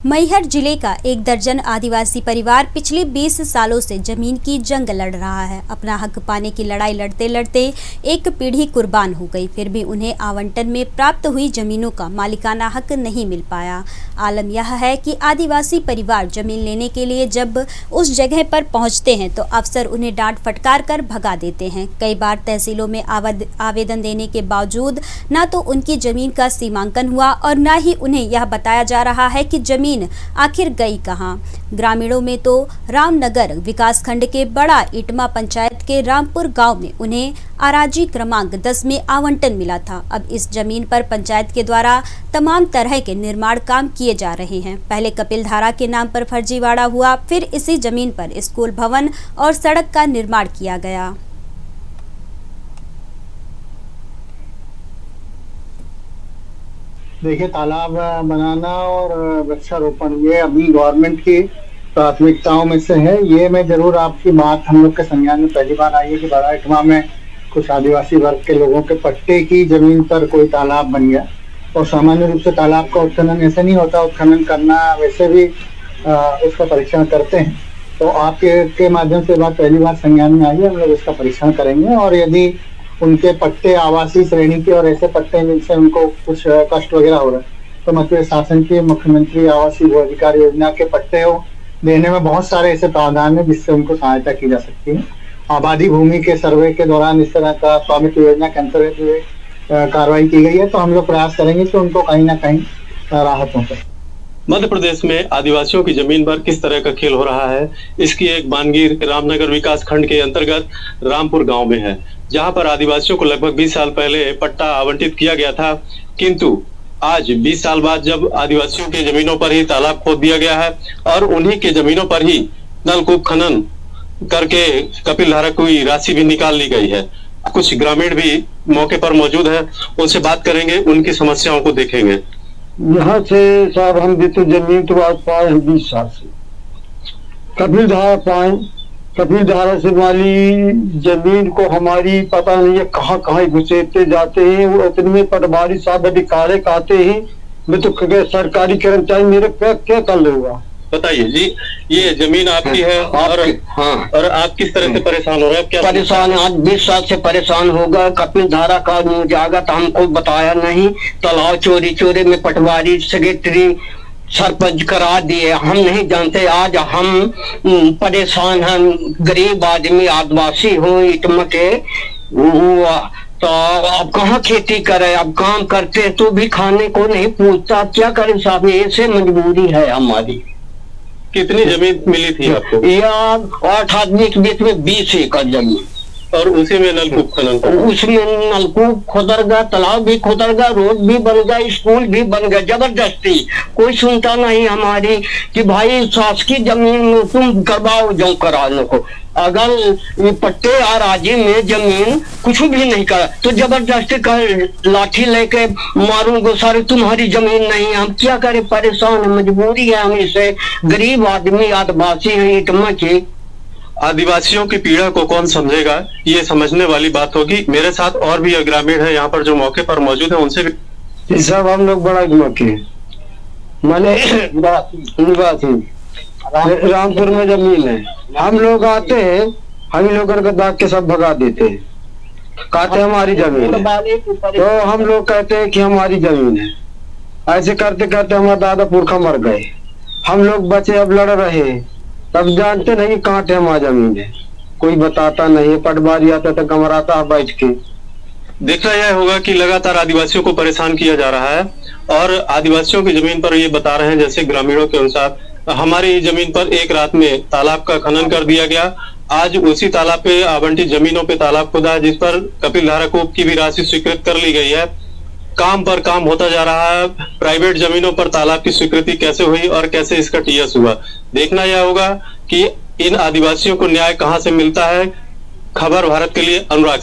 मैहर जिले का एक दर्जन आदिवासी परिवार पिछले 20 सालों से जमीन की जंग लड़ रहा है। अपना हक पाने की लड़ाई लड़ते लड़ते एक पीढ़ी कुर्बान हो गई, फिर भी उन्हें आवंटन में प्राप्त हुई जमीनों का मालिकाना हक नहीं मिल पाया। आलम यह है कि आदिवासी परिवार जमीन लेने के लिए जब उस जगह पर पहुंचते हैं तो अफसर उन्हें डांट फटकार कर भगा देते हैं। कई बार तहसीलों में आवेदन देने के बावजूद न तो उनकी जमीन का सीमांकन हुआ और न ही उन्हें यह बताया जा रहा है कि जमीन आखिर गई कहां। ग्रामीणों में तो रामनगर विकासखंड के बड़ा इटमा पंचायत के रामपुर गांव में उन्हें अराजी क्रमांक 10 में आवंटन मिला था। अब इस जमीन पर पंचायत के द्वारा तमाम तरह के निर्माण काम किए जा रहे हैं। पहले कपिलधारा के नाम पर फर्जीवाड़ा हुआ, फिर इसी जमीन पर स्कूल भवन और सड़क का निर्माण किया गया। देखिए, तालाब बनाना और वृक्षारोपण ये अभी गवर्नमेंट की प्राथमिकताओं में से है। ये मैं जरूर आपकी बात हम लोग के संज्ञान में पहली बार आई है कि बड़ा इटमा में कुछ आदिवासी वर्ग के लोगों के पट्टे की जमीन पर कोई तालाब बन गया। और सामान्य रूप से तालाब का उत्खनन ऐसे नहीं होता, उत्खनन करना वैसे भी उसका परीक्षण करते हैं। तो आपके माध्यम से बात पहली बार संज्ञान में आई है, हम लोग इसका परीक्षण करेंगे और यदि उनके पट्टे आवासीय श्रेणी के और ऐसे पट्टे जिनसे उनको कुछ कष्ट वगैरह हो रहा है तो मध्य शासन की मुख्यमंत्री आवासीय भू अधिकार योजना के पट्टे देने में बहुत सारे ऐसे प्रावधान है जिससे उनको सहायता की जा सकती है। आबादी भूमि के सर्वे के दौरान इस तरह का स्वामित्व योजना के अंतर्गत कार्रवाई की गई है, तो हम लोग प्रयास करेंगे कि उनको कहीं ना कहीं राहत हो सके। मध्य प्रदेश में आदिवासियों की जमीन पर किस तरह का खेल हो रहा है, इसकी एक मानगीर रामनगर विकास खंड के अंतर्गत रामपुर गांव में है, जहां पर आदिवासियों को लगभग 20 साल पहले पट्टा आवंटित किया गया था। किंतु आज 20 साल बाद जब आदिवासियों के जमीनों पर ही तालाब खोद दिया गया है और उन्हीं के जमीनों पर ही नलकूप खनन करके कपिलधारा की राशि भी निकाल ली गई है। कुछ ग्रामीण भी मौके पर मौजूद है, उनसे बात करेंगे, उनकी समस्याओं को देखेंगे। यहाँ से साहब हम भी तो जमीन तो आज पाए हैं 20 साल से, कपिलधारा पाए। कपिलधारा से वाली जमीन को हमारी पता नहीं है कहाँ कहाँ घुसेते जाते हैं। वो इतने में पटवारी साहब अधिकारी कहते हैं मैं तो सरकारी कर्मचारी, मेरे पे क्या कर लूंगा। बताइए जी, ये जमीन आपकी है और हाँ, और आप किस तरह से परेशान हो रहे हैं? क्या परेशान है? आज 20 साल से परेशान होगा। कपिलधारा का जागत हमको बताया नहीं, तालाब चोरी चोरी में पटवारी सेक्रेटरी सरपंच करा दिए, हम नहीं जानते। आज हम परेशान हैं, गरीब आदमी आदिवासी हो इटमा के, तो अब कहाँ खेती करे, अब काम करते तो भी खाने को नहीं पूछता। क्या करें साहब, ऐसे मजबूरी है हमारी। कितनी जमीन मिली थी आपको? यार 8 आदमी के बीच में 20 एकड़ जमीन, और उसी में नलकूप खनन, उसमें नलकूप खोदर गया, तालाब भी खोदर गया, रोड भी बन गया, स्कूल भी बन गया। जबरदस्ती कोई सुनता नहीं हमारी कि भाई शासकीय जमीन में तुम करवाओ जो कराने को। अगर ये पट्टे आराजी में जमीन कुछ भी नहीं करा तो जबरदस्ती कर लाठी लेके मारूंगा, सारे तुम्हारी जमीन नहीं। हम क्या करें, परेशान है, मजबूरी है। हम इसे गरीब आदमी आदिवासी है इटमा के। आदिवासियों की पीड़ा को कौन समझेगा, ये समझने वाली बात होगी। मेरे साथ और भी ग्रामीण है यहाँ पर जो मौके पर मौजूद है, उनसे भी। सब हम लोग बड़ा मौके मैंने रामपुर में जमीन है, हम लोग आते हैं, हम लोग का दाग के सब भगा देते हैं, कहते हमारी जमीन है। तो हम लोग कहते हैं कि हमारी जमीन है। ऐसे करते करते हमारे दादा पुरखा मर गए, हम लोग बचे, अब लड़ रहे हैं। तब जानते नहीं कहाँ थे हमारी जमीन है, कोई बताता नहीं। पटवारी आता था कमराता बैठ के। देखना यह होगा कि लगातार आदिवासियों को परेशान किया जा रहा है और आदिवासियों की जमीन पर ये बता रहे हैं, जैसे ग्रामीणों के अनुसार हमारी जमीन पर एक रात में तालाब का खनन कर दिया गया। आज उसी तालाब पे आवंटित जमीनों पे तालाब खुदा है, जिस पर कपिलधारा कूप की भी राशि स्वीकृत कर ली गई है। काम पर काम होता जा रहा है। प्राइवेट जमीनों पर तालाब की स्वीकृति कैसे हुई और कैसे इसका टीएस हुआ, देखना यह होगा कि इन आदिवासियों को न्याय कहां से मिलता है। खबर भारत के लिए अनुराग।